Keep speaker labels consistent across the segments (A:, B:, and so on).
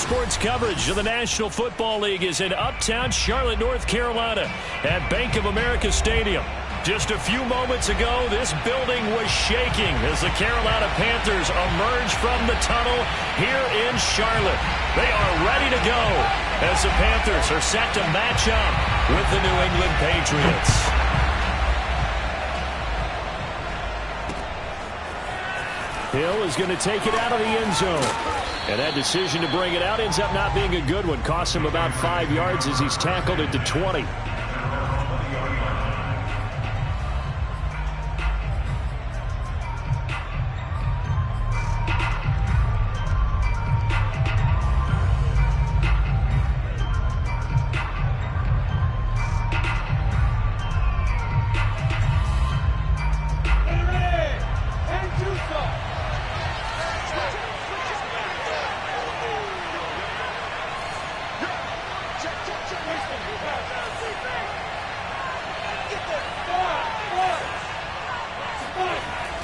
A: sports coverage of the National Football League is in uptown Charlotte, North Carolina at Bank of America Stadium. Just a few moments ago, this building was shaking as the Carolina Panthers emerge from the tunnel here in Charlotte. They are ready to go as the Panthers are set to match up with the New England Patriots. Hill is going to take it out of the end zone. And that decision to bring it out ends up not being a good one. Costs him about 5 yards as he's tackled at the 20.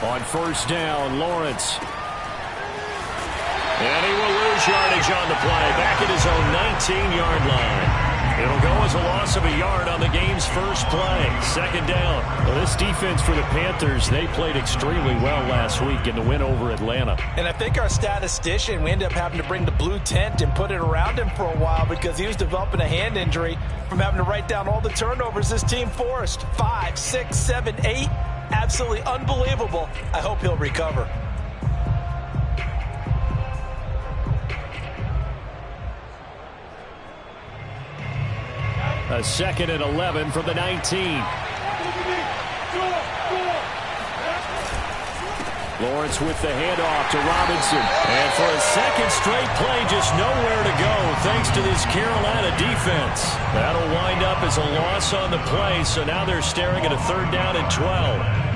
A: On first down, Lawrence. And he will lose yardage on the play. Back at his own 19-yard line. It'll go as a loss of a yard on the game's first play. Second down. Well, this defense for the Panthers, they played extremely well last week in the win over Atlanta.
B: And I think our statistician, we ended up having to bring the blue tent and put it around him for a while because he was developing a hand injury from having to write down all the turnovers this team forced. 5, 6, 7, 8. Absolutely unbelievable. I hope he'll recover.
A: A 2nd and 11 from the 19. Lawrence with the handoff to Robinson. And for a second straight play, just nowhere to go thanks to this Carolina defense. That'll wind up as a loss on the play, so now they're staring at a 3rd down and 12.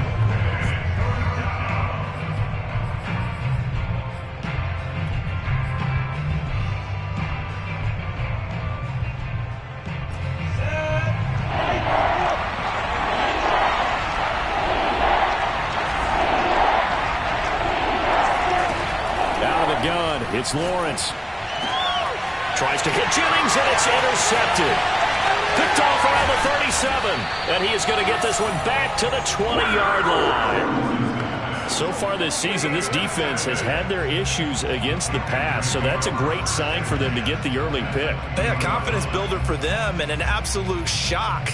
A: It's Lawrence. Tries to hit Jennings, and it's intercepted. Picked off around the 37. And he is going to get this one back to the 20-yard line. So far this season, this defense has had their issues against the pass, so that's a great sign for them to get the early pick.
B: A confidence builder for them and an absolute shock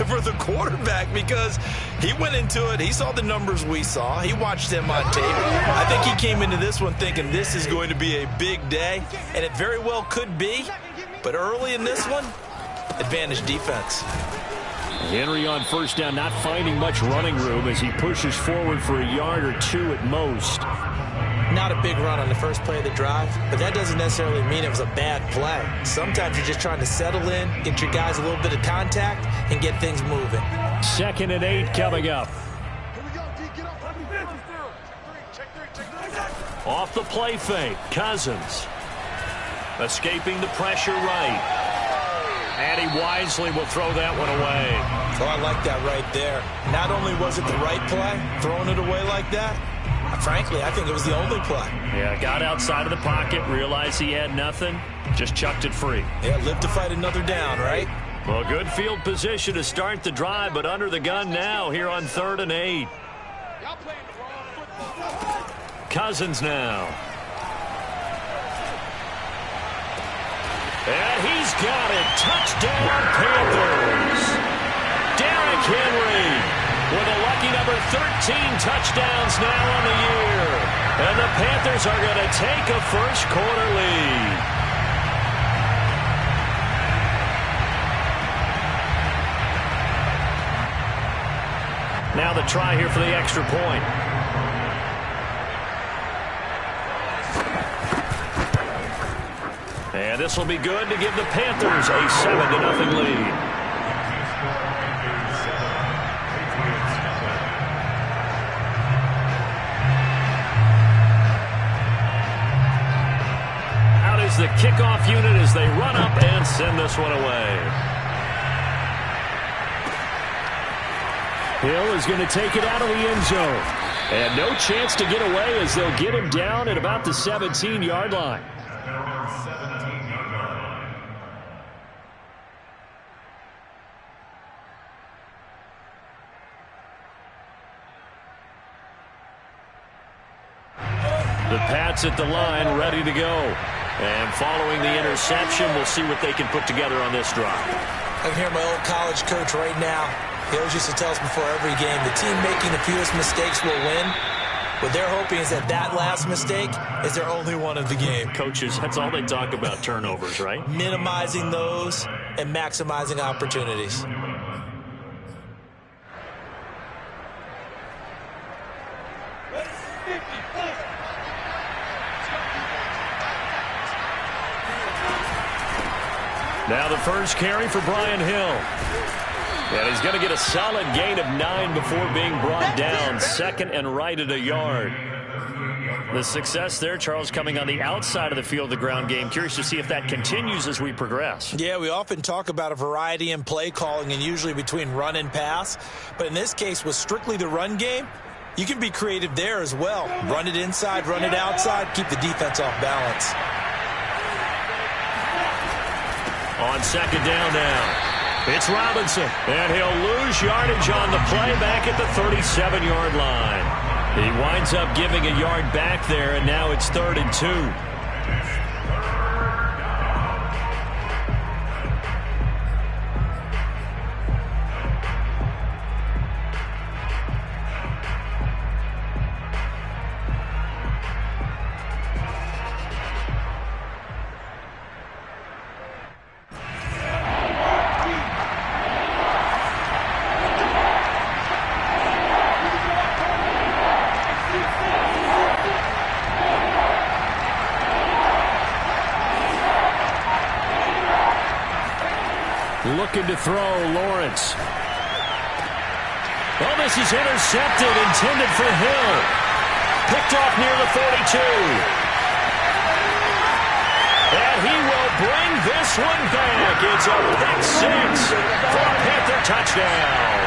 B: for the quarterback because he went into it. He saw the numbers we saw. He watched them on tape. I think he came into this one thinking this is going to be a big day, and it very well could be. But early in this one, advantage defense.
A: Henry on first down, not finding much running room as he pushes forward for a yard or two at most.
B: Not a big run on the first play of the drive, but that doesn't necessarily mean it was a bad play. Sometimes you're just trying to settle in, get your guys a little bit of contact, and get things moving.
A: 2nd and 8 coming up. Off the play fake, Cousins. Escaping the pressure right. And he wisely will throw that one away.
B: Oh, I like that right there. Not only was it the right play, throwing it away like that, frankly, I think it was the only play.
A: Yeah, got outside of the pocket, realized he had nothing, just chucked it free.
B: Yeah, live to fight another down, right?
A: Well, good field position to start the drive, but under the gun now here on 3rd and 8. Cousins now. And he's got it. Touchdown, Panthers. Derrick Henry with a lucky number 13 touchdowns now on the year. And the Panthers are going to take a first-quarter lead. Now the try here for the extra point. And this will be good to give the Panthers a 7-0 lead. Out is the kickoff unit as they run up and send this one away. Hill is going to take it out of the end zone. And no chance to get away as they'll get him down at about the 17-yard line. The Pats at the line, ready to go. And following the interception, we'll see what they can put together on this drive.
B: I can hear my old college coach right now. He always used to tell us before every game, the team making the fewest mistakes will win. What they're hoping is that last mistake is their only one of the game.
A: Coaches, that's all they talk about, turnovers, right?
B: Minimizing those and maximizing opportunities.
A: Now the first carry for Brian Hill. And he's going to get a solid gain of 9 before being brought down. Second and right at a yard. The success there, Charles, coming on the outside of the field, the ground game. Curious to see if that continues as we progress.
B: Yeah, we often talk about a variety in play calling and usually between run and pass. But in this case, with strictly the run game, you can be creative there as well. Run it inside, run it outside, keep the defense off balance.
A: On second down now, it's Robinson, and he'll lose yardage on the play back at the 37-yard line. He winds up giving a yard back there, and now it's 3rd and 2. Looking to throw, Lawrence. Well, this is intercepted, intended for Hill. Picked off near the 42. And he will bring this one back. It's a pick six for a Panther touchdown.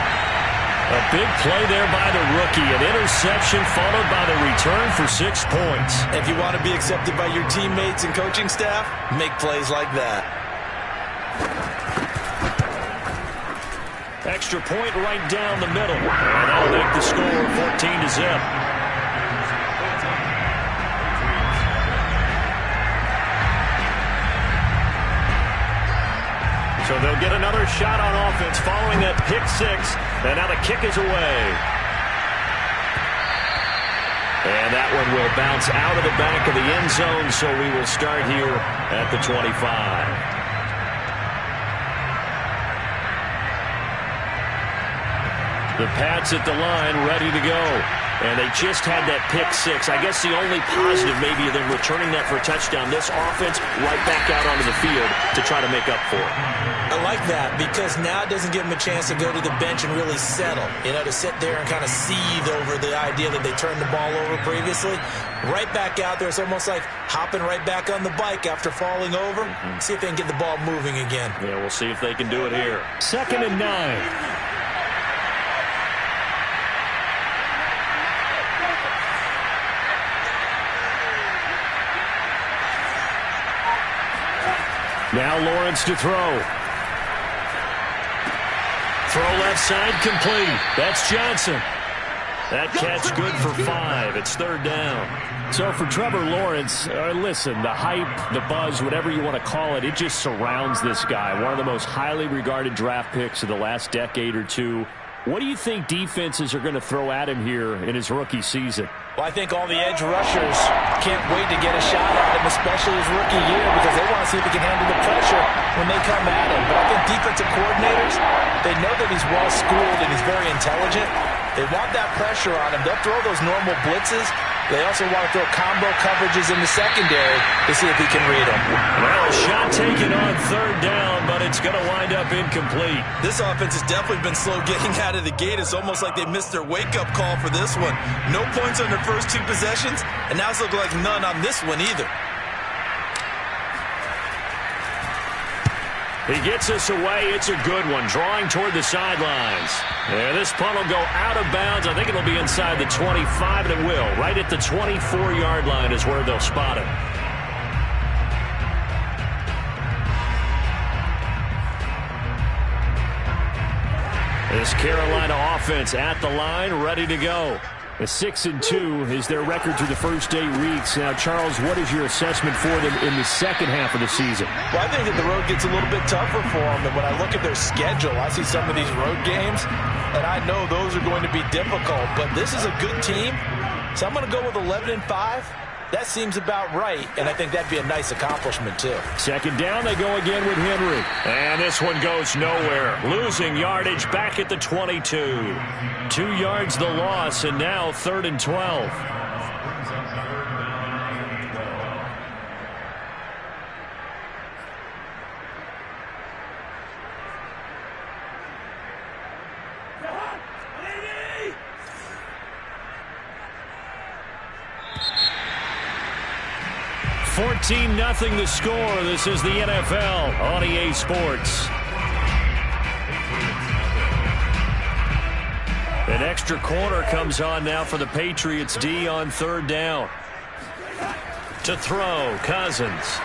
A: A big play there by the rookie. An interception followed by the return for 6 points.
B: If you want to be accepted by your teammates and coaching staff, make plays like that.
A: Extra point right down the middle. And that'll make the score 14-0. So they'll get another shot on offense following that pick six. And now the kick is away. And that one will bounce out of the back of the end zone. So we will start here at the 25. The Pats at the line, ready to go. And they just had that pick six. I guess the only positive maybe of them returning that for a touchdown. This offense right back out onto the field to try to make up for it.
B: I like that because now it doesn't give them a chance to go to the bench and really settle. You know, to sit there and kind of seethe over the idea that they turned the ball over previously. Right back out there. It's almost like hopping right back on the bike after falling over. See if they can get the ball moving again.
A: Yeah, we'll see if they can do it here. 2nd and 9. Now Lawrence to throw. Throw left side complete. That's Johnson. That catch good for 5. It's 3rd down. So for Trevor Lawrence, listen, the hype, the buzz, whatever you want to call it, it just surrounds this guy. One of the most highly regarded draft picks of the last decade or two. What do you think defenses are going to throw at him here in his rookie season?
B: Well, I think all the edge rushers can't wait to get a shot at him, especially his rookie year, because they want to see if he can handle the pressure when they come at him. But I think defensive coordinators, they know that he's well-schooled and he's very intelligent. They want that pressure on him. They'll throw those normal blitzes. They also want to throw combo coverages in the secondary to see if he can read them.
A: Well, a shot taken on 3rd down, but it's going to wind up incomplete.
B: This offense has definitely been slow getting out of the gate. It's almost like they missed their wake-up call for this one. No points on their first 2 possessions, and now it's looking like none on this one either.
A: He gets us away. It's a good one. Drawing toward the sidelines. And this punt will go out of bounds. I think it'll be inside the 25, and it will. Right at the 24-yard line is where they'll spot it. This Carolina offense at the line, ready to go. 6-2 is their record through the first 8 weeks. Now, Charles, what is your assessment for them in the second half of the season?
B: Well, I think that the road gets a little bit tougher for them. And when I look at their schedule, I see some of these road games, and I know those are going to be difficult. But this is a good team, so I'm going to go with 11-5. That seems about right, and I think that'd be a nice accomplishment, too.
A: Second down, they go again with Henry. And this one goes nowhere. Losing yardage back at the 22. 2 yards the loss, and now 3rd and 12. Nothing the score. This is the NFL on EA Sports. An extra corner comes on now for the Patriots D on 3rd down. To throw, Cousins.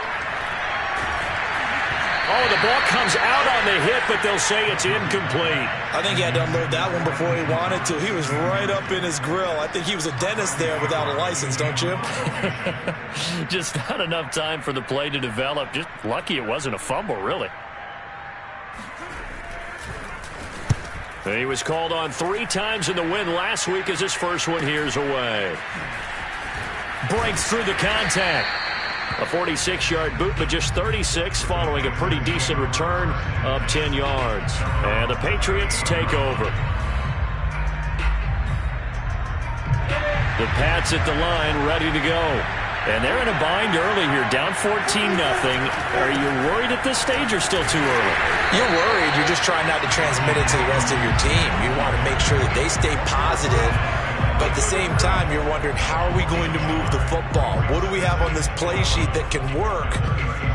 A: Oh, the ball comes out on the hit, but they'll say it's incomplete.
B: I think he had to unload that one before he wanted to. He was right up in his grill. I think he was a dentist there without a license, don't you?
A: Just not enough time for the play to develop. Just lucky it wasn't a fumble, really. He was called on 3 times in the win last week as his first one here's away. Breaks through the contact. A 46-yard boot, but just 36 following a pretty decent return of 10 yards. And the Patriots take over. The Pats at the line, ready to go. And they're in a bind early here, down 14-0. Are you worried at this stage or still too early?
B: You're worried. You're just trying not to transmit it to the rest of your team. You want to make sure that they stay positive. But at the same time, you're wondering, how are we going to move the football? What do we have on this play sheet that can work?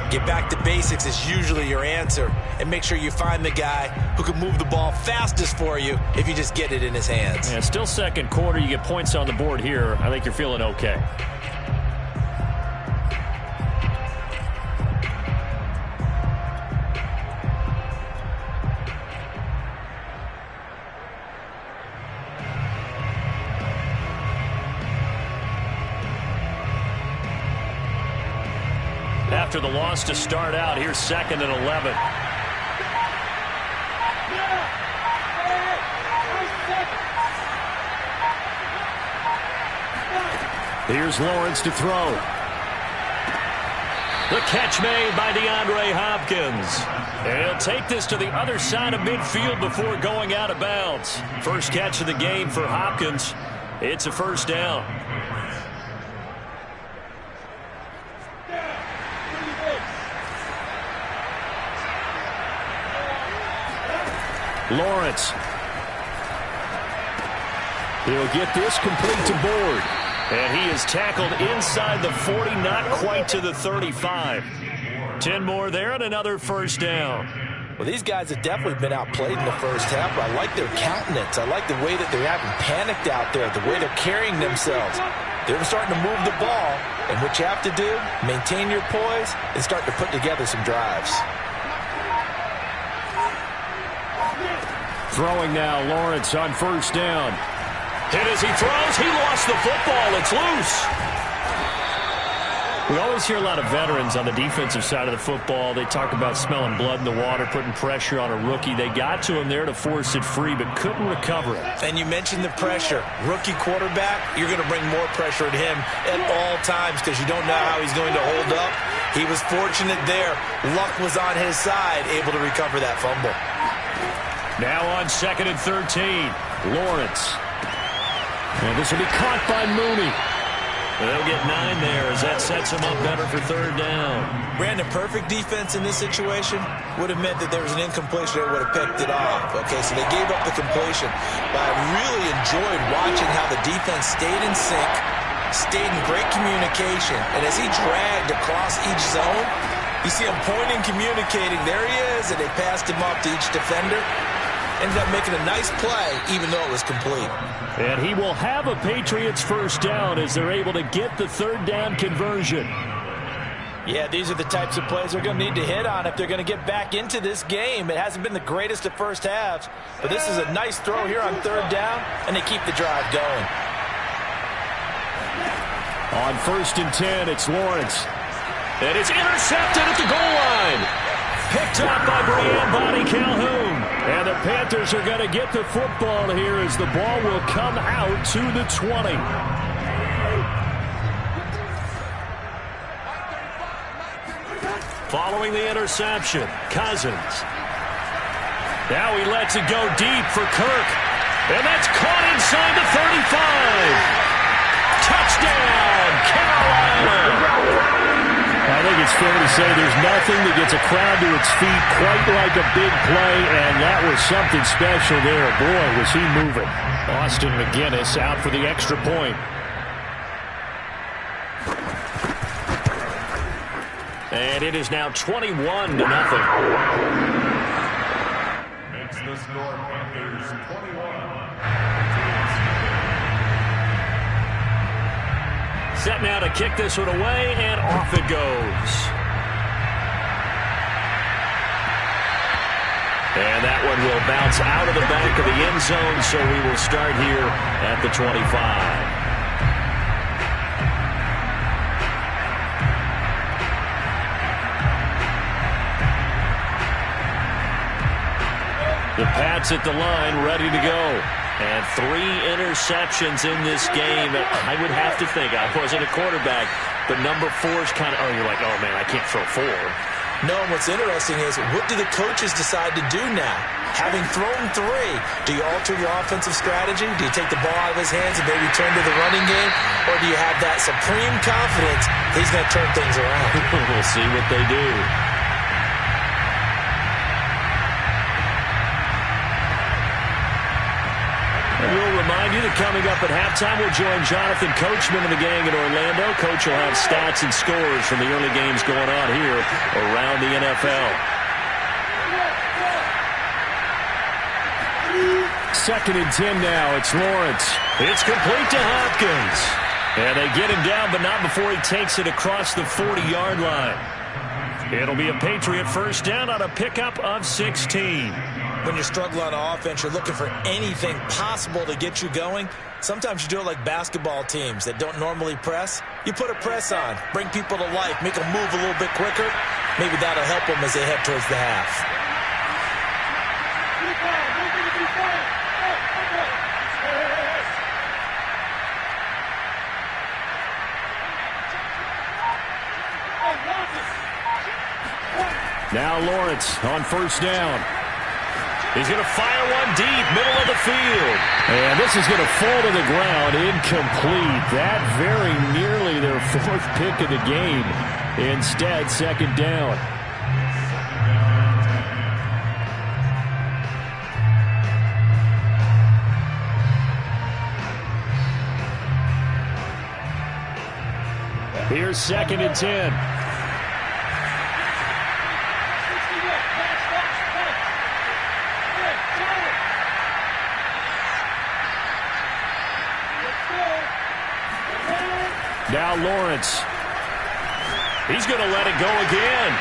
B: Get back to basics is usually your answer. And make sure you find the guy who can move the ball fastest for you if you just get it in his hands.
A: Yeah, still second quarter. You get points on the board here. I think you're feeling okay. After the loss to start out, here's 2nd and 11. Here's Lawrence to throw. The catch made by DeAndre Hopkins. And he'll take this to the other side of midfield before going out of bounds. First catch of the game for Hopkins. It's a first down. Lawrence. He'll get this complete to Board. And he is tackled inside the 40, not quite to the 35. 10 more there and another first down.
B: Well, these guys have definitely been outplayed in the first half, but I like their countenance. I like the way that they're having panicked out there, the way they're carrying themselves. They're starting to move the ball, and what you have to do, maintain your poise and start to put together some drives.
A: Throwing now, Lawrence on first down. Hit as he throws. He lost the football. It's loose. We always hear a lot of veterans on the defensive side of the football. They talk about smelling blood in the water, putting pressure on a rookie. They got to him there to force it free, but couldn't recover it.
B: And you mentioned the pressure. Rookie quarterback, you're going to bring more pressure at him at all times because you don't know how he's going to hold up. He was fortunate there. Luck was on his side, able to recover that fumble.
A: Now on 2nd and 13, Lawrence. And this will be caught by Mooney. They'll get 9 there as that sets him up better for 3rd down.
B: Brandon, perfect defense in this situation would have meant that there was an incompletion that would have picked it off. Okay, so they gave up the completion. But I really enjoyed watching how the defense stayed in sync, stayed in great communication. And as he dragged across each zone, you see him pointing, communicating. There he is, and they passed him up to each defender. Ended up making a nice play, even though it was complete.
A: And he will have a Patriots first down as they're able to get the 3rd down conversion.
B: Yeah, these are the types of plays they're going to need to hit on if they're going to get back into this game. It hasn't been the greatest of first halves, but this is a nice throw here on 3rd down, and they keep the drive going.
A: On 1st and 10, it's Lawrence. And it's intercepted at the goal line. Picked up by Brian Calhoun. And the Panthers are going to get the football here as the ball will come out to the 20. Following the interception, Cousins. Now he lets it go deep for Kirk. And that's caught inside the 35. Touchdown, Carolina. I think it's fair to say there's nothing that gets a crowd to its feet quite like a big play, and that was something special there. Boy, was he moving. Austin McGinnis out for the extra point. And it is now 21-0.
C: Makes the score Panthers 21.
A: Set now to kick this one away, and off it goes. And that one will bounce out of the back of the end zone, so we will start here at the 25. The Pats at the line, ready to go. And 3 interceptions in this game. I would have to think, I wasn't a quarterback, but number 4 is kind of, you're like, oh, man, I can't throw 4.
B: No, and what's interesting is, what do the coaches decide to do now? Having thrown 3, do you alter your offensive strategy? Do you take the ball out of his hands and maybe turn to the running game? Or do you have that supreme confidence he's going to turn things around?
A: We'll see what they do. And we'll remind you that coming up at halftime, we'll join Jonathan Coachman and the gang in Orlando. Coach will have stats and scores from the early games going on here around the NFL. 2nd and 10 now. It's Lawrence. It's complete to Hopkins. And they get him down, but not before he takes it across the 40-yard line. It'll be a Patriot first down on a pickup of 16.
B: When you're struggling on offense, you're looking for anything possible to get you going. Sometimes you do it like basketball teams that don't normally press. You put a press on, bring people to life, make them move a little bit quicker. Maybe that'll help them as they head towards the half.
A: Now Lawrence on 1st down. He's going to fire one deep, middle of the field. And this is going to fall to the ground, incomplete. That very nearly their 4th pick of the game. Instead, 2nd down. Here's 2nd and 10. Now Lawrence. He's going to let it go again.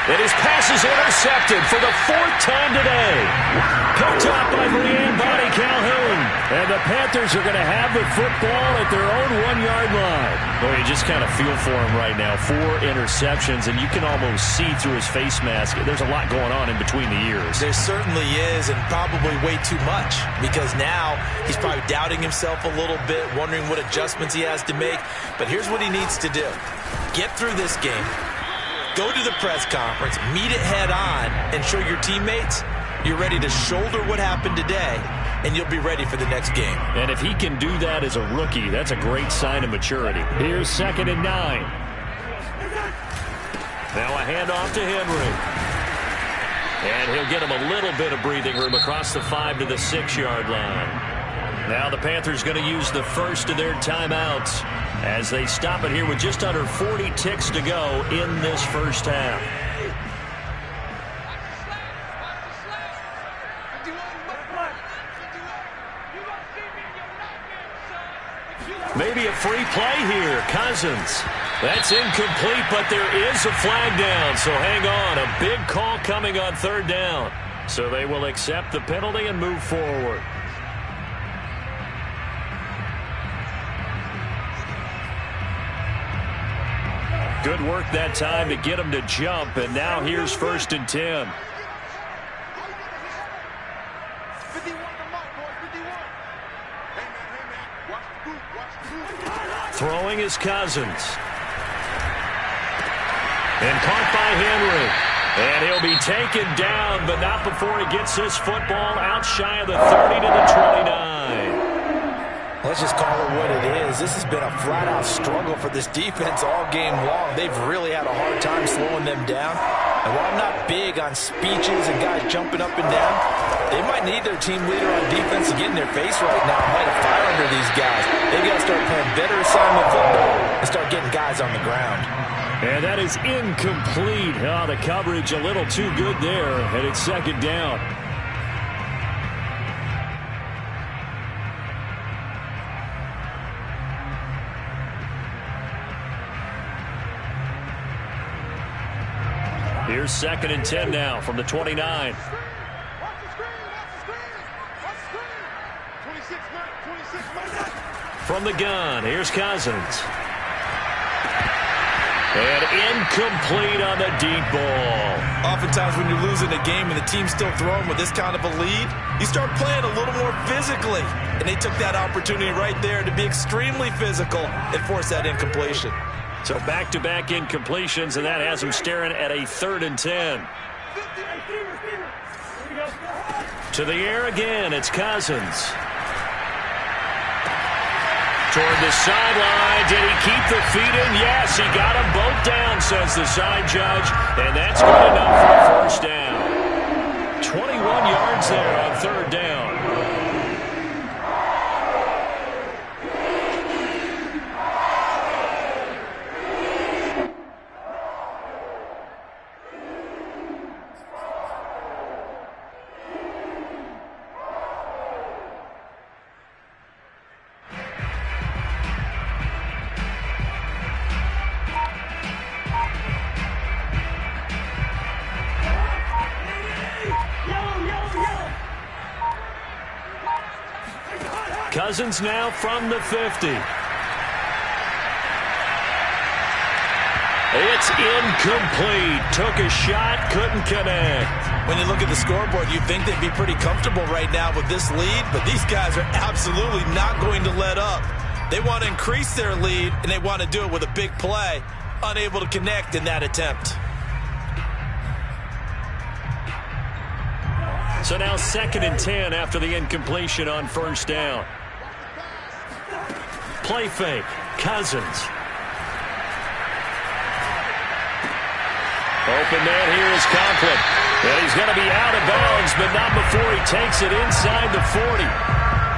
A: And his pass is intercepted for the 4th time today. Picked up by Brian Calhoun. And the Panthers are going to have the football at their own 1-yard line. Boy, you just kind of feel for him right now. 4 interceptions, and you can almost see through his face mask. There's a lot going on in between the ears.
B: There certainly is, and probably way too much, because now he's probably doubting himself a little bit, wondering what adjustments he has to make. But here's what he needs to do. Get through this game. Go to the press conference, meet it head on, and show your teammates you're ready to shoulder what happened today, and you'll be ready for the next game.
A: And if he can do that as a rookie, that's a great sign of maturity. Here's 2nd and 9. Now a handoff to Henry. And he'll get him a little bit of breathing room across the 5 to the 6-yard line. Now the Panthers going to use the first of their timeouts as they stop it here with just under 40 ticks to go in this first half. Maybe a free play here. Cousins. That's incomplete, but there is a flag down, so hang on. A big call coming on 3rd down. So they will accept the penalty and move forward. Good work that time to get him to jump, and now here's 1st and 10. Throwing is Cousins. And caught by Henry. And he'll be taken down, but not before he gets this football out shy of the 30 to the 29.
B: Let's just call it what it is. This has been a flat-out struggle for this defense all game long. They've really had a hard time slowing them down. And while I'm not big on speeches and guys jumping up and down, they might need their team leader on defense to get in their face right now and light a fire under these guys. They've got to start playing better assignment football and start getting guys on the ground.
A: And that is incomplete. Oh, the coverage a little too good there, and it's 2nd down. Here's 2nd and 10 now from the 29. From the gun, here's Cousins. And incomplete on the deep ball.
B: Oftentimes when you're losing a game and the team's still throwing with this kind of a lead, you start playing a little more physically. And they took that opportunity right there to be extremely physical and force that incompletion.
A: So back-to-back incompletions, and that has them staring at a 3rd and 10. To the air again, it's Cousins. Toward the sideline. Did he keep the feet in? Yes, he got them both down, says the side judge. And that's good enough for a 1st down. 21 yards there on 3rd down. Cousins now from the 50. It's incomplete. Took a shot, couldn't connect.
B: When you look at the scoreboard, you'd think they'd be pretty comfortable right now with this lead, but these guys are absolutely not going to let up. They want to increase their lead, and they want to do it with a big play. Unable to connect in that attempt.
A: So now 2nd and 10 after the incompletion on 1st down. Play fake. Cousins. Open man here is Conklin. And he's going to be out of bounds, but not before he takes it inside the 40.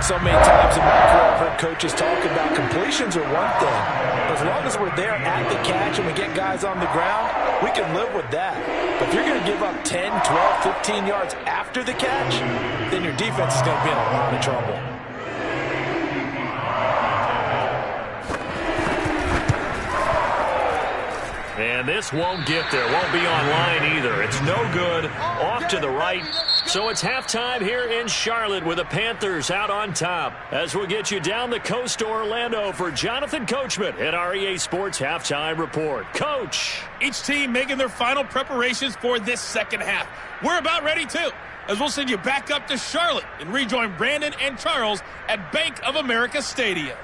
B: So many times in my career, I've heard coaches talk about completions are one thing. As long as we're there at the catch and we get guys on the ground, we can live with that. But if you're going to give up 10, 12, 15 yards after the catch, then your defense is going to be in a lot of trouble.
A: And this won't get there. Won't be online either. It's no good. Off to the right. So it's halftime here in Charlotte with the Panthers out on top. As we'll get you down the coast to Orlando for Jonathan Coachman at our EA Sports Halftime Report. Coach.
D: Each team making their final preparations for this 2nd half. We're about ready too, as we'll send you back up to Charlotte and rejoin Brandon and Charles at Bank of America Stadium.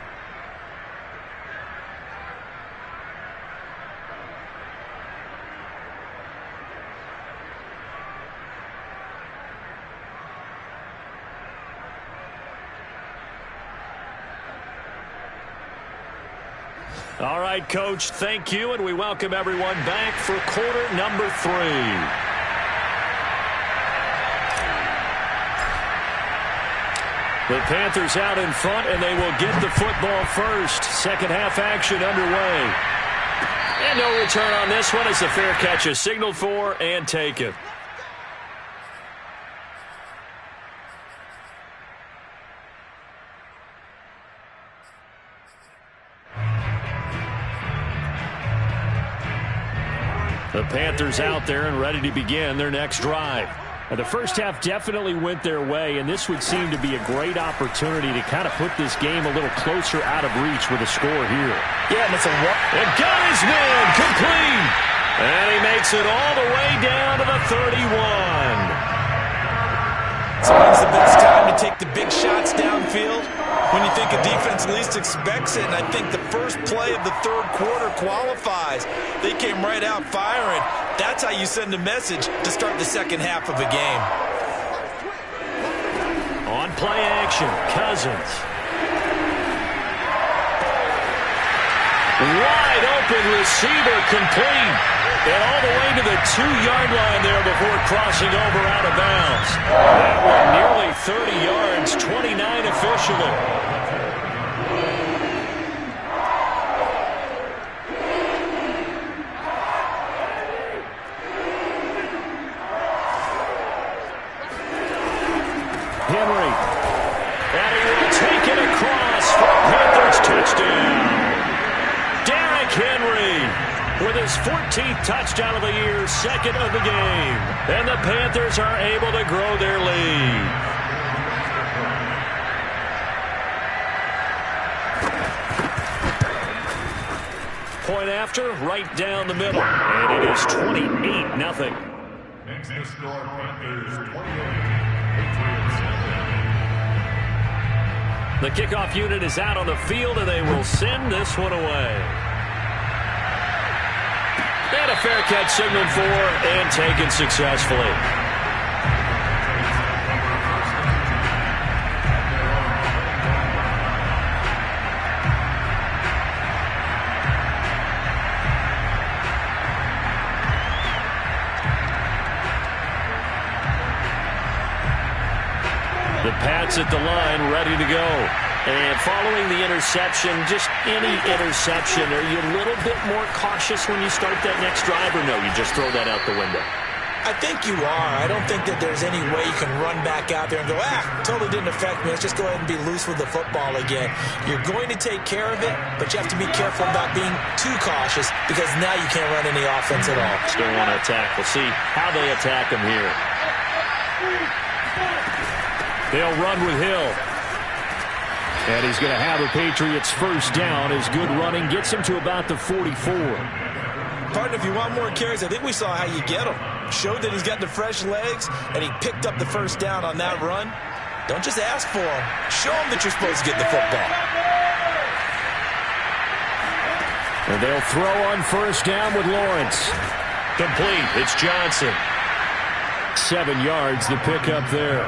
A: All right, Coach, thank you, and we welcome everyone back for quarter number 3. The Panthers out in front, and they will get the football first. 2nd half action underway. And no return on this one as the fair catch is signaled for and taken. The Panthers out there and ready to begin their next drive. And the first half definitely went their way, and this would seem to be a great opportunity to kind of put this game a little closer out of reach with a score here.
B: Yeah, and it's a walk.
A: And got his man complete. And he makes it all the way down to the 31.
B: It's always the best time to take the big shots downfield when you think a defense least expects it, and I think the first play of the third quarter qualifies. They came right out firing. That's how you send a message to start the second half of a game.
A: On play action, Cousins. Wide open receiver complete. And all the way to the 2-yard line there before crossing over out of bounds. That one nearly 30 yards, 29 officially. Henry. And he will take it across for a Panthers touchdown. Derrick Henry with his 14th touchdown of the year, second of the game. And the Panthers are able to grow their lead. Point after, right down the middle. And it is 28-0.
C: Makes the score Panthers 28, Patriots 7.
A: The kickoff unit is out on the field, and they will send this one away. And a fair catch signaled for and taken successfully. The Pats at the line, ready to go. And following the interception, just any interception, are you a little bit more cautious when you start that next drive, or no, you just throw that out the window?
B: I think you are. I don't think that there's any way you can run back out there and go, totally didn't affect me. Let's just go ahead and be loose with the football again. You're going to take care of it, but you have to be careful about being too cautious because now you can't run any offense at all.
A: Still want to attack. We'll see how they attack him here. They'll run with Hill. And he's going to have a Patriots first down. His good running gets him to about the 44.
B: Partner, if you want more carries, I think we saw how you get him. Showed that he's got the fresh legs, and he picked up the first down on that run. Don't just ask for him. Show him that you're supposed to get the football.
A: And they'll throw on first down with Lawrence. Complete. It's Johnson. 7 yards, the pickup there.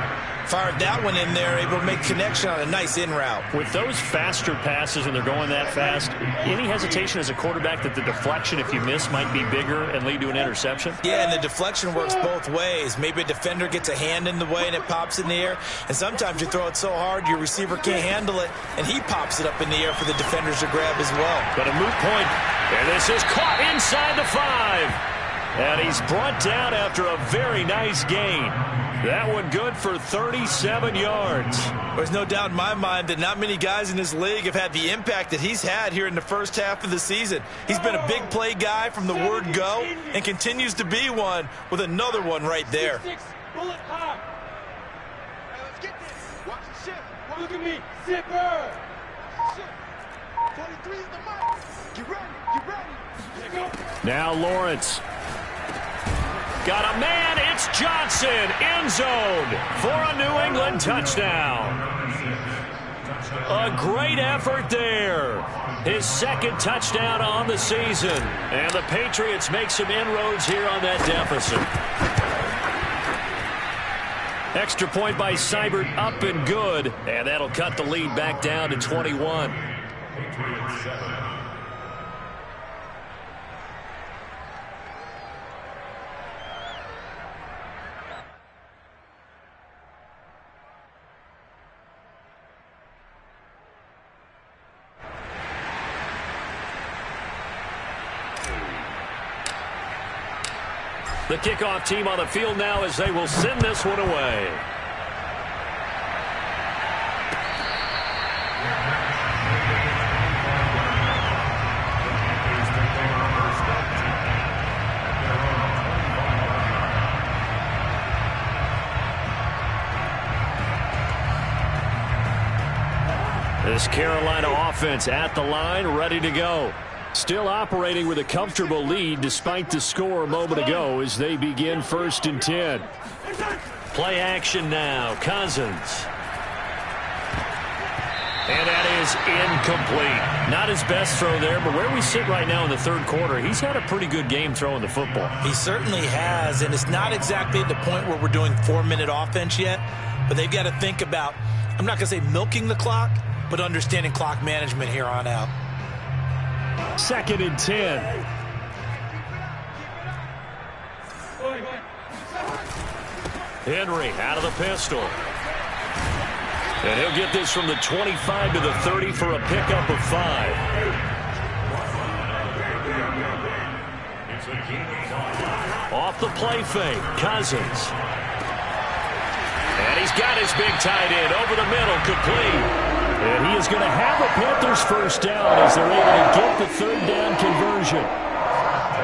B: Fired that one in there, able to make connection on a nice in route.
A: With those faster passes and they're going that fast, any hesitation as a quarterback that the deflection, if you miss, might be bigger and lead to an interception?
B: Yeah, and the deflection works both ways. Maybe a defender gets a hand in the way and it pops in the air, and sometimes you throw it so hard your receiver can't handle it, and he pops it up in the air for the defenders to grab as well.
A: But a moot point, and this is caught inside the 5. And he's brought down after a very nice gain. That one good for 37 yards.
B: There's no doubt in my mind that not many guys in this league have had the impact that he's had here in the first half of the season. He's been a big play guy from the word go and continues to be one with another one right there.
E: Bullet hot. Let's get this. Watch the ship. Look at me. Zipper. 23 is the mark. Get ready. Get ready. Here go.
A: Now Lawrence. Got a man, it's Johnson, end zone for a New England touchdown. A great effort there. His second touchdown on the season. And the Patriots make some inroads here on that deficit. Extra point by Seibert, up and good. And that'll cut the lead back down to 21.
C: Patriots 7.
A: The kickoff team on the field now as they will send this one away. This Carolina offense at the line, ready to go. Still operating with a comfortable lead despite the score a moment ago as they begin 1st and 10. Play action now. Cousins. And that is incomplete. Not his best throw there, but where we sit right now in the 3rd quarter, he's had a pretty good game throwing the football.
B: He certainly has, and it's not exactly at the point where we're doing 4-minute offense yet, but they've got to think about, I'm not going to say milking the clock, but understanding clock management here on out.
A: 2nd and 10. Henry out of the pistol. And he'll get this from the 25 to the 30 for a pickup of 5. Off the play fake, Cousins. And he's got his big tight end over the middle, complete. And he is going to have the Panthers 1st down as they're able to get the 3rd down conversion.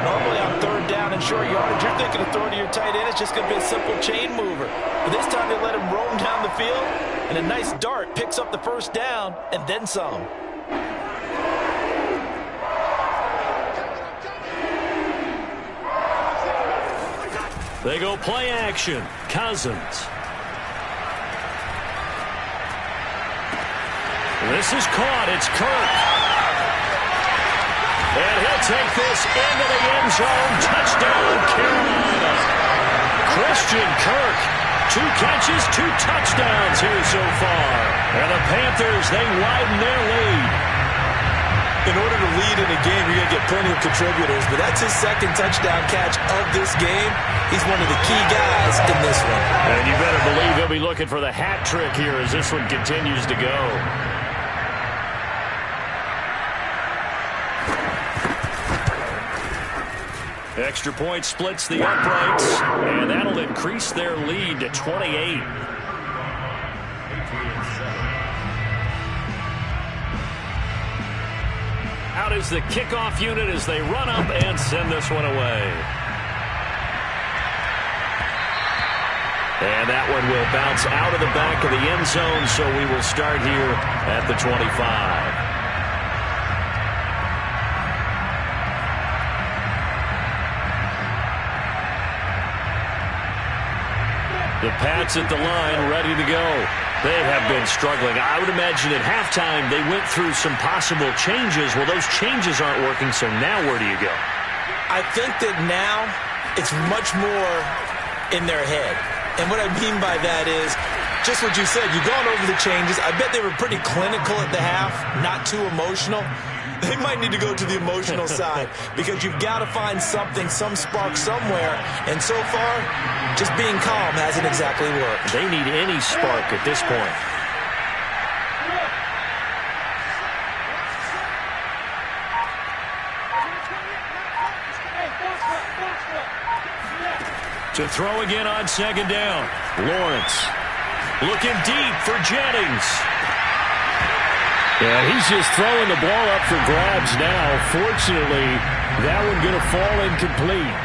B: Normally on 3rd down and short yardage, you're thinking of throwing to your tight end. It's just going to be a simple chain mover. But this time they let him roam down the field, and a nice dart picks up the 1st down and then some.
A: They go play action. Cousins. This is caught. It's Kirk. And he'll take this into the end zone. Touchdown, Carolina. Christian Kirk. 2 catches, 2 touchdowns here so far. And the Panthers, they widen their lead.
B: In order to lead in a game, you're going to get plenty of contributors, but that's his 2nd touchdown catch of this game. He's one of the key guys in this one.
A: And you better believe he'll be looking for the hat trick here as this one continues to go. Extra point splits the uprights, and that'll increase their lead to 28. Out is the kickoff unit as they run up and send this one away. And that one will bounce out of the back of the end zone, so we will start here at the 25. The Pats at the line, ready to go. They have been struggling. I would imagine at halftime they went through some possible changes. Well, those changes aren't working, so now where do you go?
B: I think that now it's much more in their head. And what I mean by that is just what you said. You've gone over the changes. I bet they were pretty clinical at the half, not too emotional. They might need to go to the emotional side because you've got to find something, some spark somewhere. And so far, just being calm hasn't exactly worked.
A: They need any spark at this point. To throw again on 2nd down. Lawrence looking deep for Jennings. Yeah, he's just throwing the ball up for grabs now. Fortunately, that one going to fall incomplete.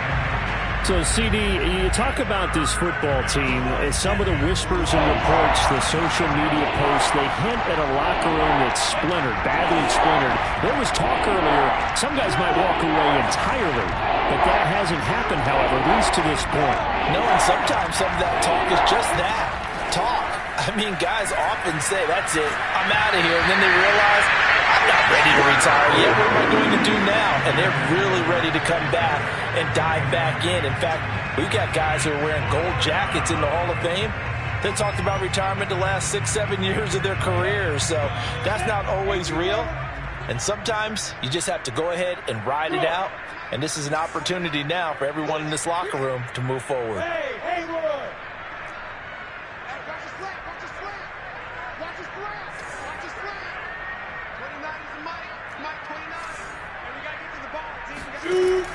A: So, CD, you talk about this football team, and some of the whispers and reports, the social media posts, they hint at a locker room that's splintered, badly splintered. There was talk earlier, some guys might walk away entirely, but that hasn't happened, however, at least to this point.
B: No, and sometimes some of that talk is just that, talk. I mean, guys often say, that's it, I'm out of here, and then they realize, I'm not ready to retire yet. What am I going to do now? And they're really ready to come back and dive back in. In fact, we've got guys who are wearing gold jackets in the Hall of Fame that talked about retirement the last 6-7 years of their careers. So that's not always real. And sometimes you just have to go ahead and ride it out. And this is an opportunity now for everyone in this locker room to move forward.
E: Hey, Wood! Watch his flat, watch his flat! Watch his flat! Watch his flat! 29 is Mike 29. And we got to get to the ball, team.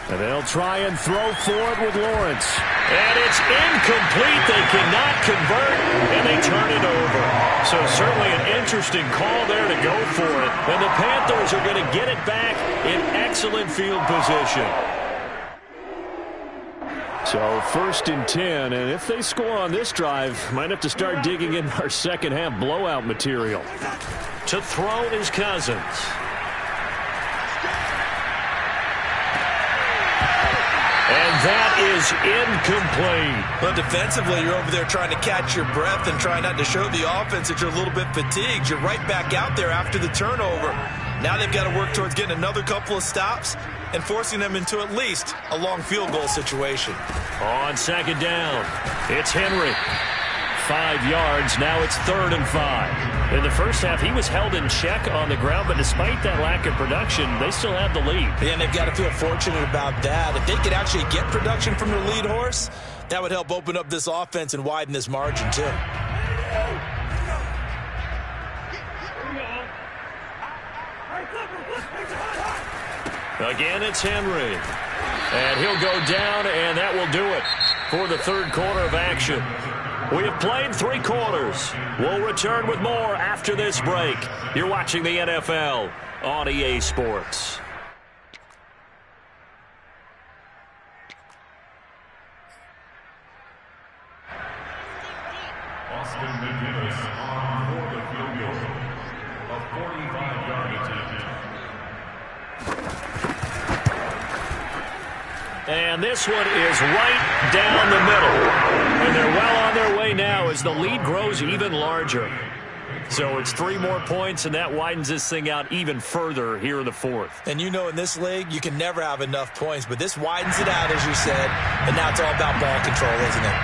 A: And they'll try and throw for it with Lawrence. And it's incomplete. They cannot convert, and they turn it over. So certainly an interesting call there to go for it. And the Panthers are going to get it back in excellent field position. So 1st and 10, and if they score on this drive, might have to start digging in our second half blowout material. To throw is Cousins. And that is incomplete.
B: Well, defensively, you're over there trying to catch your breath and trying not to show the offense that you're a little bit fatigued. You're right back out there after the turnover. Now they've got to work towards getting another couple of stops and forcing them into at least a long field goal situation.
A: On 2nd down, it's Henry. 5 yards, now it's 3rd and 5. In the first half, he was held in check on the ground, but despite that lack of production, they still have the lead.
B: And they've got to feel fortunate about that. If they could actually get production from their lead horse, that would help open up this offense and widen this margin, too.
A: Again, it's Henry. And he'll go down, and that will do it for the 3rd quarter of action. We have played 3 quarters. We'll return with more after this break. You're watching the NFL on EA Sports.
C: Austin McGinnis on for the field goal. A 45-yard attempt.
A: And this one is right down the middle. And they're well on their way now as the lead grows even larger. So it's 3 more points, and that widens this thing out even further here in the 4th.
B: And you know in this league, you can never have enough points, but this widens it out, as you said, and now it's all about ball control, isn't it?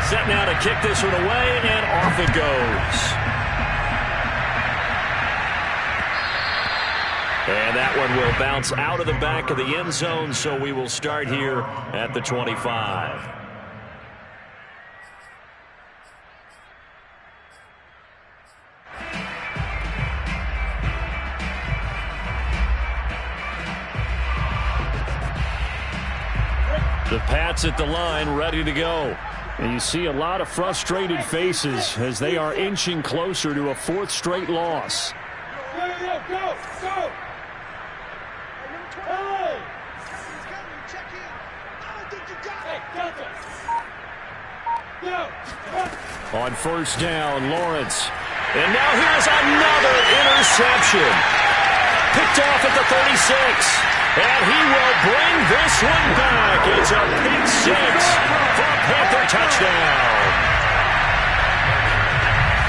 A: Set now to kick this one away, and off it goes. And that one will bounce out of the back of the end zone, so we will start here at the 25. The Pats at the line, ready to go. And you see a lot of frustrated faces as they are inching closer to a 4th straight loss.
E: Go!
A: On 1st down, Lawrence. And now here's another interception. Picked off at the 36. And he will bring this one back. It's a pick 6 for a Panther touchdown.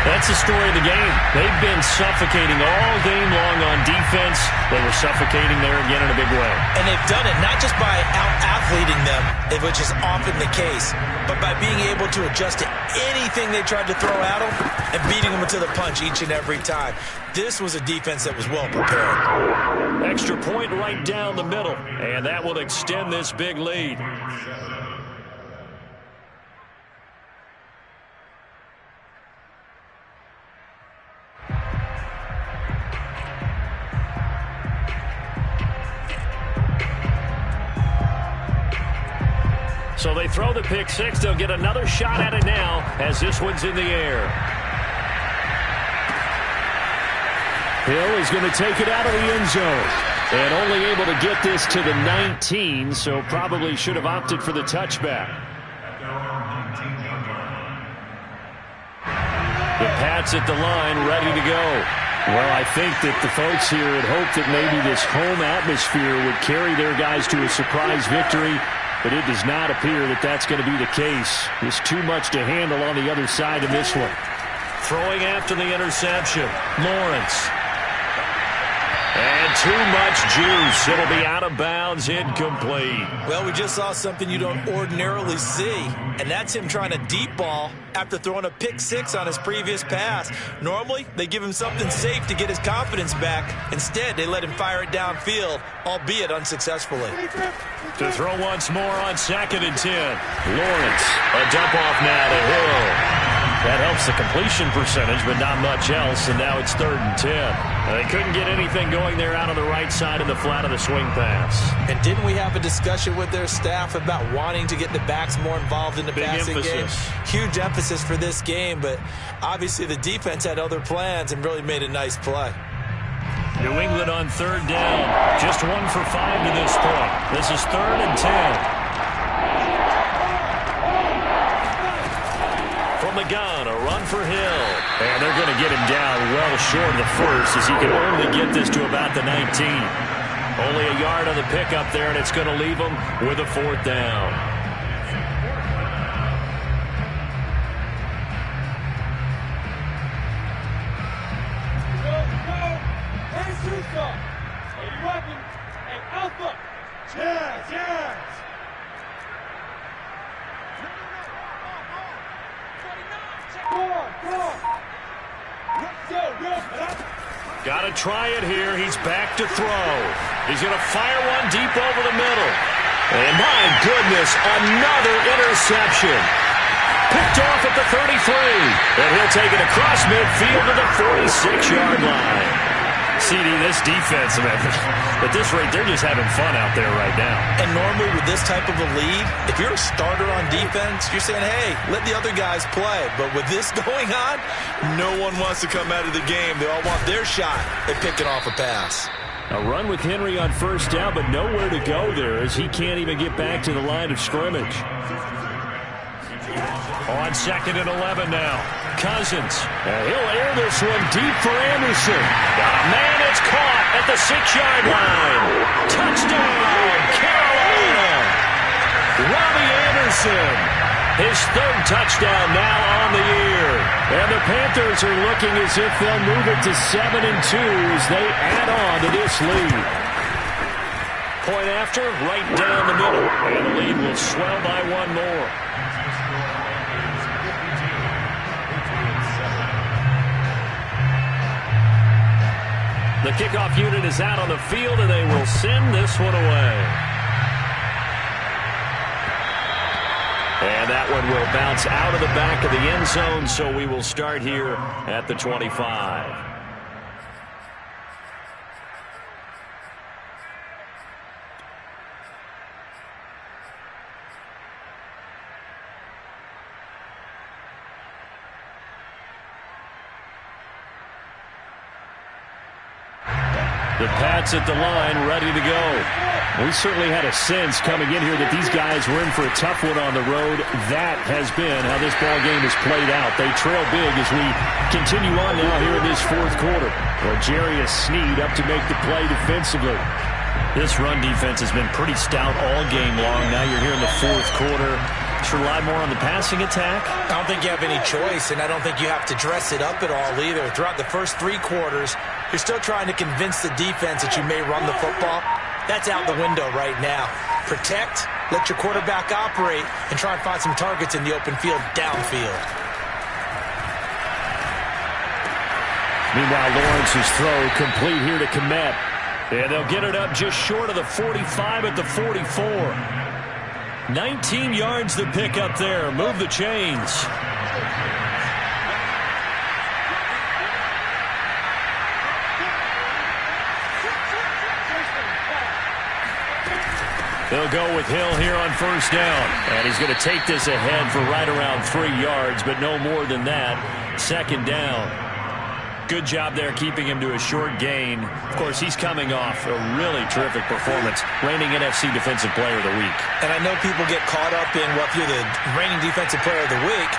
A: That's the story of the game. They've been suffocating all game long on defense. They were suffocating there again in a big way.
B: And they've done it not just by out-athleting them, which is often the case, but by being able to adjust to anything they tried to throw at them and beating them to the punch each and every time. This was a defense that was well prepared.
A: Extra point right down the middle, and that will extend this big lead. So they throw the pick 6. They'll get another shot at it now as this one's in the air. Hill is going to take it out of the end zone. And only able to get this to the 19, so probably should have opted for the touchback. The Pats at the line, ready to go. Well, I think that the folks here had hoped that maybe this home atmosphere would carry their guys to a surprise victory. But it does not appear that that's going to be the case. There's too much to handle on the other side of this one. Throwing after the interception, Lawrence. And too much juice. It'll be out of bounds, incomplete.
B: Well, we just saw something you don't ordinarily see, and that's him trying to deep ball after throwing a pick 6 on his previous pass. Normally, they give him something safe to get his confidence back. Instead, they let him fire it downfield, albeit unsuccessfully.
A: To throw once more on 2nd and 10. Lawrence, a dump off now to Hill. That helps the completion percentage, but not much else, and now it's 3rd and 10. They couldn't get anything going there out on the right side of the flat of the swing pass.
B: And didn't we have a discussion with their staff about wanting to get the backs more involved in the passing game? Huge emphasis for this game, but obviously the defense had other plans and really made a nice play.
A: New England on 3rd down. Just 1 for 5 to this point. This is 3rd and 10. the gun, a run for Hill. And they're going to get him down well short of the first as he can only get this to about the 19. Only a yard on the pickup there, and it's going to leave him with a 4th down. Got to try it here. He's back to throw. He's going to fire one deep over the middle. And my goodness, another interception. Picked off at the 33. And he'll take it across midfield to the 46-yard line. CD, this defense, man, at this rate, they're just having fun out there right now.
B: And normally with this type of a lead, if you're a starter on defense, you're saying, hey, let the other guys play. But with this going on, no one wants to come out of the game. They all want their shot at picking off a pass.
A: A run with Henry on 1st down, but nowhere to go there as he can't even get back to the line of scrimmage. On 2nd and 11 now. Cousins. And he'll air this one deep for Anderson. Man, it's caught at the 6-yard line. Touchdown, Carolina. Robbie Anderson. His 3rd touchdown now on the year. And the Panthers are looking as if they'll move it to 7-2 as they add on to this lead. Point after, right down the middle. And the lead will swell by 1 more. The kickoff unit is out on the field, and they will send this one away. And that one will bounce out of the back of the end zone, so we will start here at the 25. The Pats at the line, ready to go. We certainly had a sense coming in here that these guys were in for a tough one on the road. That has been how this ball game has played out. They trail big as we continue on now here in this 4th quarter. Well, Jarius Sneed up to make the play defensively. This run defense has been pretty stout all game long. Now you're here in the 4th quarter. Should rely more on the passing attack?
B: I don't think you have any choice, and I don't think you have to dress it up at all either. Throughout the first 3 quarters, you're still trying to convince the defense that you may run the football. That's out the window right now. Protect, let your quarterback operate, and try and find some targets in the open field downfield.
A: Meanwhile, Lawrence's throw complete here to Kmet. And they'll get it up just short of the 45 at the 44. 19 yards to pick up there. Move the chains. They'll go with Hill here on 1st down. And he's going to take this ahead for right around 3 yards, but no more than that. 2nd down. Good job there keeping him to a short gain. Of course, he's coming off a really terrific performance, reigning NFC Defensive Player of the Week.
B: And I know people get caught up in, well, if you're the reigning Defensive Player of the Week,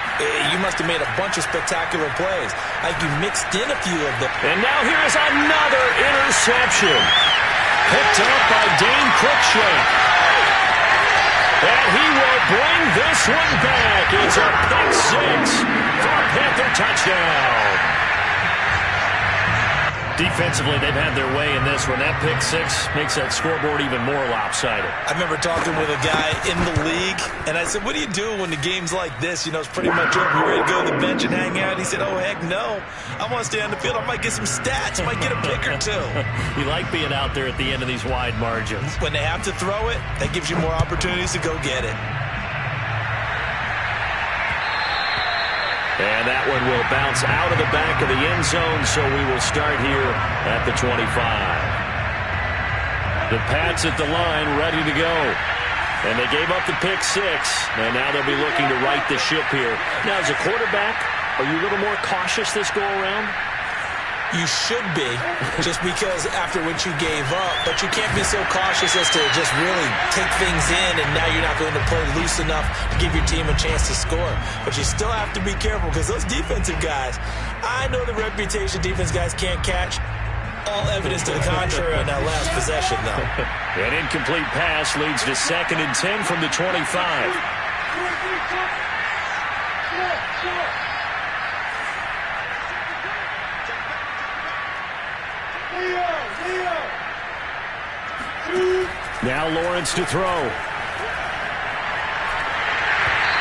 B: you must have made a bunch of spectacular plays. Like you mixed in a few of them.
A: And now here is another interception. Picked up by Dane Cruikshank. And he will bring this one back. It's a pick 6 for a Panther touchdown. Defensively, they've had their way in this one. That pick 6 makes that scoreboard even more lopsided.
B: I remember talking with a guy in the league, and I said, what do you do when the game's like this? You know, it's pretty much over. You ready to go to the bench and hang out? He said, oh, heck no. I want to stay on the field. I might get some stats. I might get a pick or 2.
A: You like being out there at the end of these wide margins.
B: When they have to throw it, that gives you more opportunities to go get it.
A: And that one will bounce out of the back of the end zone, so we will start here at the 25. The Pats at the line, ready to go. And they gave up the pick 6, and now they'll be looking to right the ship here. Now, as a quarterback, are you a little more cautious this go-around?
B: You should be, just because after what you gave up. But you can't be so cautious as to just really take things in, and now you're not going to play loose enough to give your team a chance to score. But you still have to be careful, because those defensive guys, I know the reputation defense guys can't catch. All evidence to the contrary on that last possession, though.
A: An incomplete pass leads to 2nd and 10 from the 25. Now Lawrence to throw.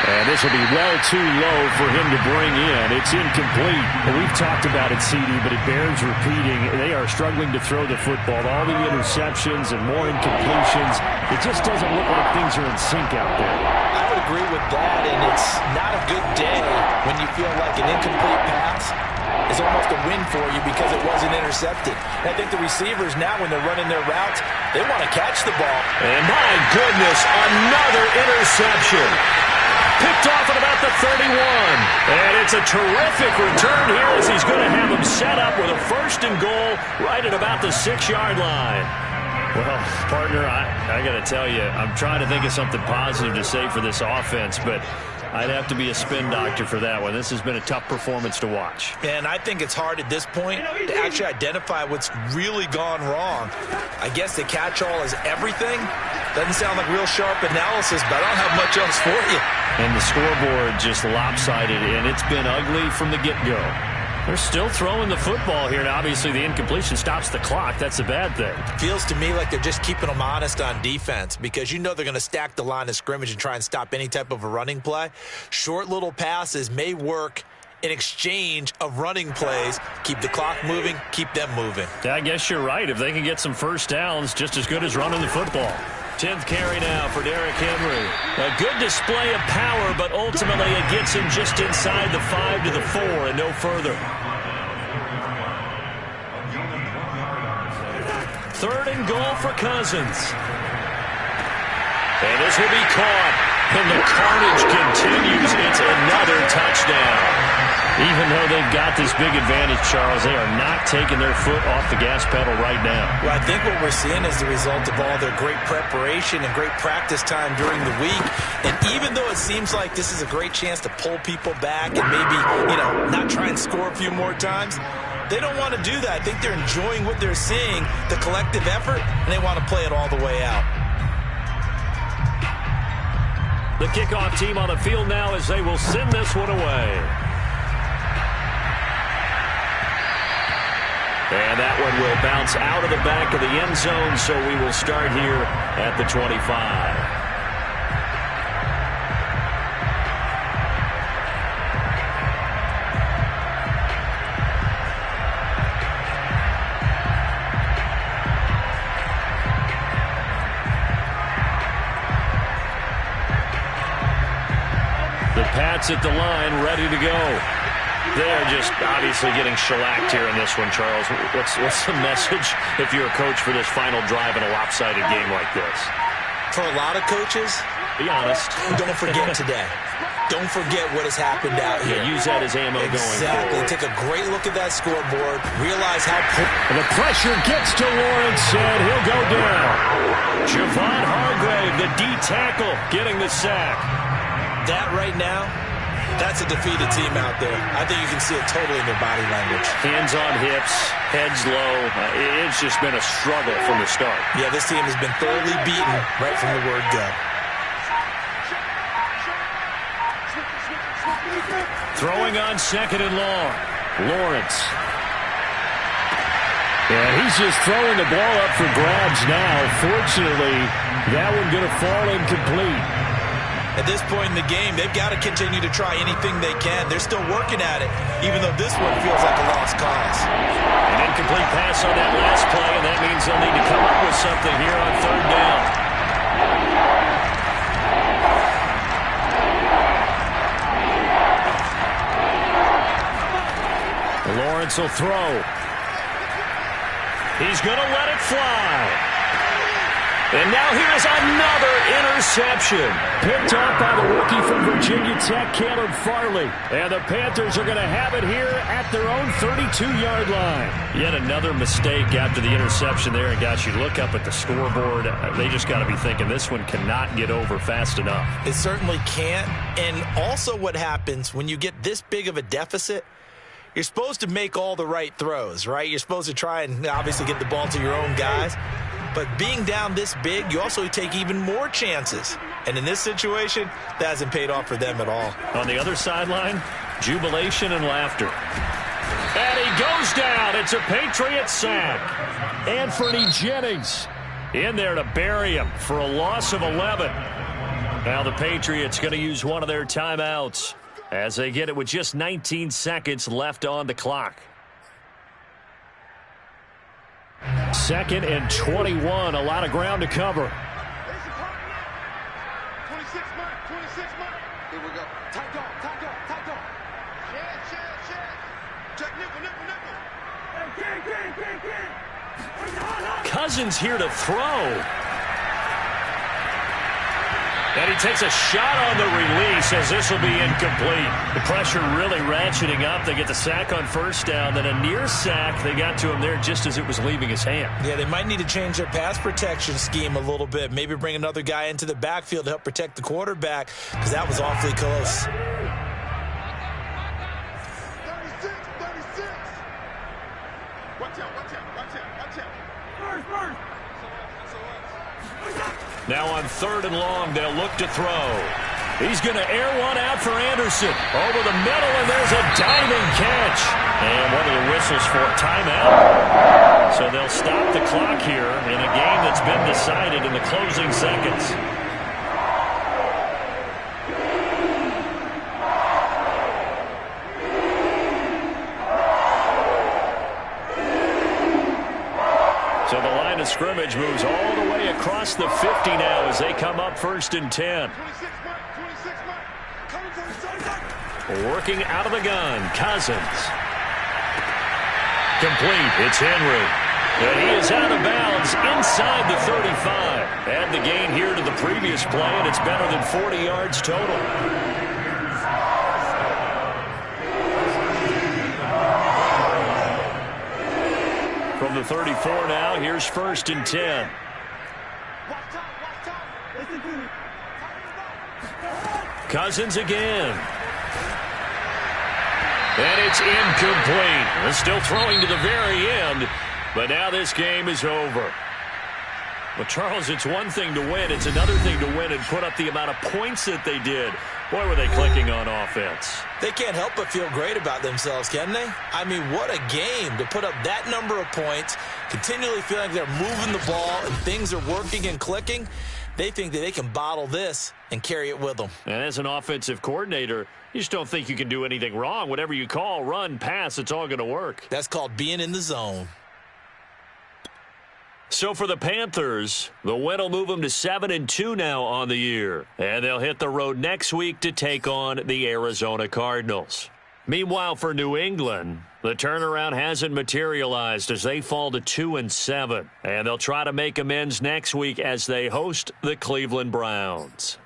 A: And this will be well too low for him to bring in. It's incomplete. We've talked about it, CD, but it bears repeating. They are struggling to throw the football. All the interceptions and more incompletions. It just doesn't look like things are in sync out there.
B: I would agree with that, and it's not a good day when you feel like an incomplete pass is almost a win for you because it wasn't intercepted. And I think the receivers now, when they're running their routes, they want to catch the ball.
A: And my goodness, another interception. Picked off at about the 31. And it's a terrific return here as he's going to have him set up with a 1st and goal right at about the 6-yard line. Well, partner, I got to tell you, I'm trying to think of something positive to say for this offense, but I'd have to be a spin doctor for that one. This has been a tough performance to watch.
B: And I think it's hard at this point to actually identify what's really gone wrong. I guess the catch-all is everything. Doesn't sound like real sharp analysis, but I don't have much else for you.
A: And the scoreboard just lopsided, and it's been ugly from the get-go. They're still throwing the football here, and obviously the incompletion stops the clock. That's a bad thing.
B: Feels to me like they're just keeping them honest on defense, because you know they're going to stack the line of scrimmage and try and stop any type of a running play. Short little passes may work in exchange of running plays. Keep the clock moving, keep them moving.
A: I guess you're right. If they can get some first downs, just as good as running the football. 10th carry now for Derrick Henry. A good display of power, but ultimately it gets him just inside the 5 to the 4 and no further. 3rd and goal for Cousins. And this will be caught. And the carnage continues. It's another touchdown. Even though they've got this big advantage, Charles, they are not taking their foot off the gas pedal right now.
B: Well, I think what we're seeing is the result of all their great preparation and great practice time during the week. And even though it seems like this is a great chance to pull people back and maybe, not try and score a few more times, they don't want to do that. I think they're enjoying what they're seeing, the collective effort, and they want to play it all the way out.
A: The kickoff team on the field now as they will send this one away. And that one will bounce out of the back of the end zone, so we will start here at the 25. The Pats at the line, ready to go. They're just obviously getting shellacked here in this one, Charles. What's the message if you're a coach for this final drive in a lopsided game like this?
B: For a lot of coaches,
A: be honest.
B: Don't forget today. Don't forget what has happened out here.
A: Yeah, use that as ammo going forward.
B: Exactly. Take a great look at that scoreboard. Realize how...
A: And the pressure gets to Lawrence, and he'll go down. Javon Hargrave, the D tackle, getting the sack.
B: That right now, that's a defeated team out there. I think you can see it totally in their body language.
A: Hands on hips, heads low. It's just been a struggle from the start.
B: Yeah, this team has been thoroughly beaten right from the word go.
A: Throwing on 2nd and long. Lawrence. And he's just throwing the ball up for grabs now. Fortunately, that one going to fall incomplete.
B: At this point in the game, they've got to continue to try anything they can. They're still working at it, even though this one feels like a lost cause.
A: An incomplete pass on that last play, and that means they'll need to come up with something here on 3rd down. Lawrence will throw. He's going to let it fly. And now here's another interception. Picked up by the rookie from Virginia Tech, Caleb Farley. And the Panthers are going to have it here at their own 32-yard line. Yet another mistake after the interception there. And, guys, you look up at the scoreboard. They just got to be thinking this one cannot get over fast enough.
B: It certainly can't. And also what happens when you get this big of a deficit, you're supposed to make all the right throws, right? You're supposed to try and obviously get the ball to your own guys. But being down this big, you also take even more chances. And in this situation, that hasn't paid off for them at all.
A: On the other sideline, jubilation and laughter. And he goes down. It's a Patriots sack. Anthony Jennings in there to bury him for a loss of 11. Now the Patriots going to use one of their timeouts as they get it with just 19 seconds left on the clock. 2nd and 21, a lot of ground to cover.
E: 26 mark. Here we go. Tight dog. Shed. Check nickel.
A: Cousins here to throw. And he takes a shot on the release as this will be incomplete. The pressure really ratcheting up. They get the sack on first down. Then a near sack. They got to him there just as it was leaving his hand.
B: Yeah, they might need to change their pass protection scheme a little bit. Maybe bring another guy into the backfield to help protect the quarterback because that was awfully close.
E: 36. Watch out. First.
A: Now on 3rd and long, they'll look to throw. He's going to air one out for Anderson. Over the middle, and there's a diving catch. And one of the whistles for a timeout. So they'll stop the clock here in a game that's been decided in the closing seconds. So the line of scrimmage moves all the way across the 50 now as they come up 1st and 10.
E: 26 mark.
A: Working out of the gun, Cousins. Complete, it's Henry. And he is out of bounds inside the 35. Add the gain here to the previous play, and it's better than 40 yards total. From the 34 now, here's 1st and 10. Cousins again. And it's incomplete. They're still throwing to the very end, but now this game is over. Well, Charles, it's one thing to win. It's another thing to win and put up the amount of points that they did. Boy, were they clicking on offense.
B: They can't help but feel great about themselves, can they? I mean, what a game to put up that number of points, continually feeling like they're moving the ball and things are working and clicking. They think that they can bottle this and carry it with them.
A: And as an offensive coordinator, you just don't think you can do anything wrong. Whatever you call, run, pass, it's all going to work.
B: That's called being in the zone.
A: So for the Panthers, the win will move them to 7-2 now on the year. And they'll hit the road next week to take on the Arizona Cardinals. Meanwhile, for New England, the turnaround hasn't materialized as they fall to 2-7. And they'll try to make amends next week as they host the Cleveland Browns.